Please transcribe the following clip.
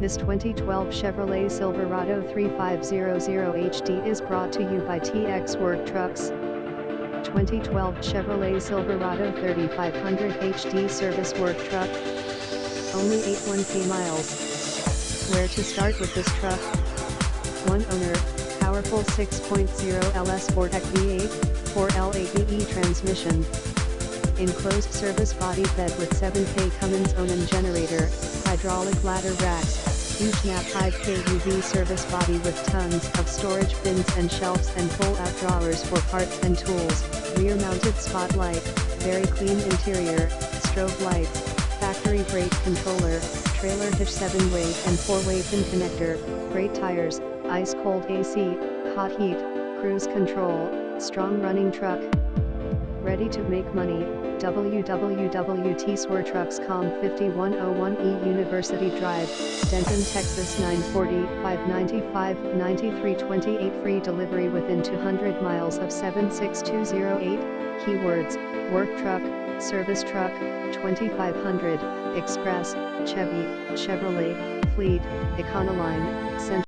This 2012 Chevrolet Silverado 3500HD is brought to you by TX Work Trucks. 2012 Chevrolet Silverado 3500HD service work truck. Only 81k miles. Where to start with this truck? One owner, powerful 6.0 LS 4TEC V8, 4L8VE transmission. Enclosed service body bed with 7K Cummins ONAN generator, hydraulic ladder racks, huge nap 5K UV service body with tons of storage bins and shelves and pull-out drawers for parts and tools, rear-mounted spotlight, very clean interior, strobe lights, factory brake controller, trailer hitch 7-way and 4-way pin connector, great tires, ice-cold AC, hot heat, cruise control, strong running truck. Ready to make money? www.tswertrucks.com 5101E University Drive, Denton, Texas 940, 595-9328 Free delivery within 200 miles of 76208. Keywords: work truck, service truck, 2500, express, Chevy, Chevrolet, fleet, Econoline, Central.